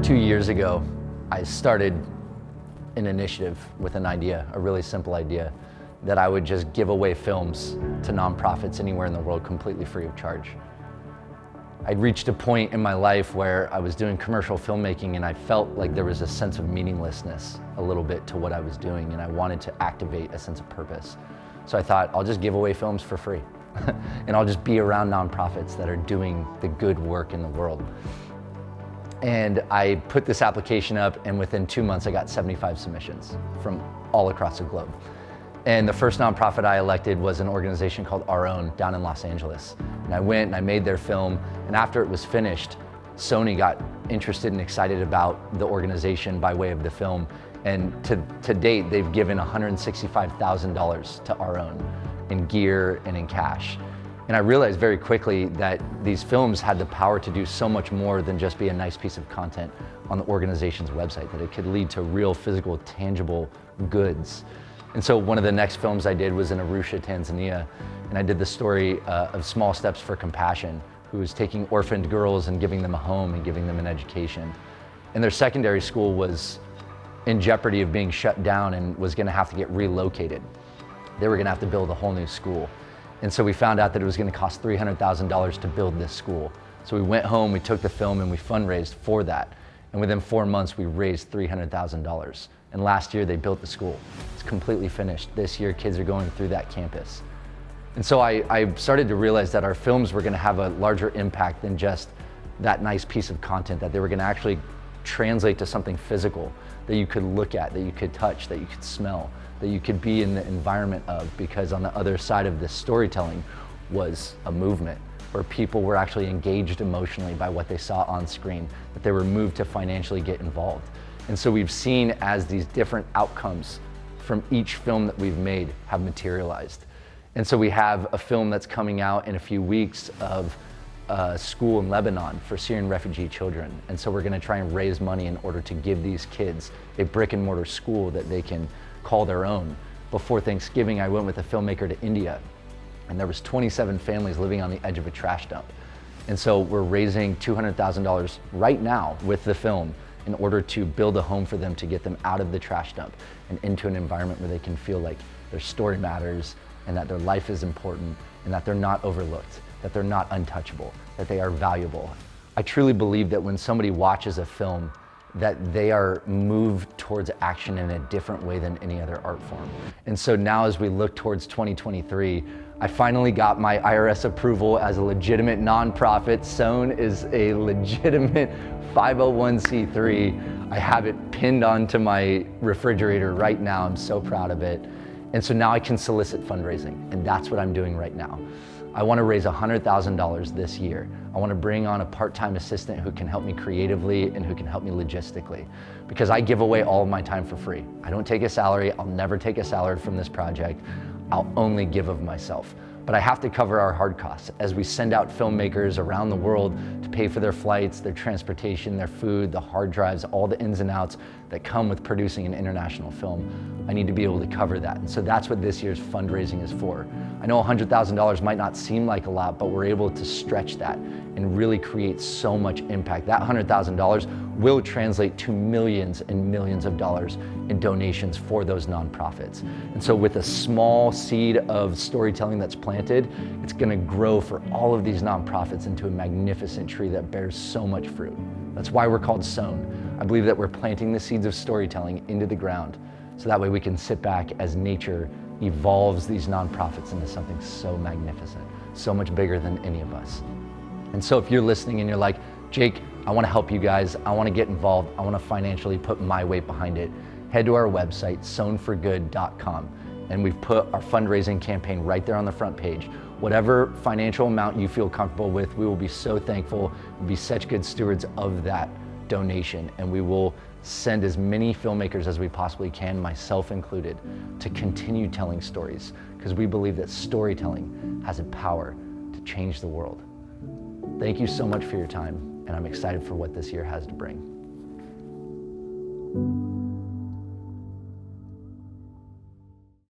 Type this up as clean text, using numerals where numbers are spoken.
2 years ago, I started an initiative with an idea, a really simple idea, that I would just give away films to nonprofits anywhere in the world completely free of charge. I'd reached a point in my life where I was doing commercial filmmaking and I felt like there was a sense of meaninglessness a little bit to what I was doing, and I wanted to activate a sense of purpose. So I thought, I'll just give away films for free and I'll just be around nonprofits that are doing the good work in the world. And I put this application up, and within 2 months I got 75 submissions from all across the globe. And the first nonprofit I elected was an organization called Sown down in Los Angeles. And I went and I made their film, and after it was finished, Sony got interested and excited about the organization by way of the film. And to date, they've given $165,000 to Sown in gear and in cash. And I realized very quickly that these films had the power to do so much more than just be a nice piece of content on the organization's website, that it could lead to real physical, tangible goods. And so one of the next films I did was in Arusha, Tanzania, and I did the story of Small Steps for Compassion, who was taking orphaned girls and giving them a home and giving them an education. And their secondary school was in jeopardy of being shut down and was gonna have to get relocated. They were gonna have to build a whole new school. And so we found out that it was gonna cost $300,000 to build this school. So we went home, we took the film, and we fundraised for that. And within 4 months, we raised $300,000. And last year, they built the school. It's completely finished. This year, kids are going through that campus. And so I started to realize that our films were gonna have a larger impact than just that nice piece of content, that they were gonna actually translate to something physical that you could look at, that you could touch, that you could smell, that you could be in the environment of, because on the other side of this storytelling was a movement where people were actually engaged emotionally by what they saw on screen, that they were moved to financially get involved. And so we've seen as these different outcomes from each film that we've made have materialized. And so we have a film that's coming out in a few weeks of a school in Lebanon for Syrian refugee children. And so we're gonna try and raise money in order to give these kids a brick and mortar school that they can call their own. Before Thanksgiving, I went with a filmmaker to India, and there was 27 families living on the edge of a trash dump. And so we're raising $200,000 right now with the film in order to build a home for them, to get them out of the trash dump and into an environment where they can feel like their story matters and that their life is important and that they're not overlooked, that they're not untouchable, that they are valuable. I truly believe that when somebody watches a film, that they are moved towards action in a different way than any other art form. And so now as we look towards 2023, I finally got my IRS approval as a legitimate nonprofit. Sown is a legitimate 501c3. I have it pinned onto my refrigerator right now. I'm so proud of it. And so now I can solicit fundraising, and that's what I'm doing right now. I want to raise $100,000 this year. I want to bring on a part-time assistant who can help me creatively and who can help me logistically, because I give away all of my time for free. I don't take a salary. I'll never take a salary from this project. I'll only give of myself. But I have to cover our hard costs as we send out filmmakers around the world to pay for their flights, their transportation, their food, the hard drives, all the ins and outs that come with producing an international film. I need to be able to cover that. And so that's what this year's fundraising is for. I know $100,000 might not seem like a lot, but we're able to stretch that and really create so much impact. That $100,000 will translate to millions and millions of dollars in donations for those nonprofits. And so with a small seed of storytelling that's planted, it's gonna grow for all of these nonprofits into a magnificent tree that bears so much fruit. That's why we're called Sown. I believe that we're planting the seeds of storytelling into the ground, so that way we can sit back as nature evolves these nonprofits into something so magnificent, so much bigger than any of us. And so if you're listening and you're like, Jake, I wanna help you guys, I wanna get involved, I wanna financially put my weight behind it, head to our website, sownforgood.com, and we've put our fundraising campaign right there on the front page. Whatever financial amount you feel comfortable with, we will be so thankful, we'll be such good stewards of that donation, and we will send as many filmmakers as we possibly can, myself included, to continue telling stories, because we believe that storytelling has a power to change the world. Thank you so much for your time, and I'm excited for what this year has to bring.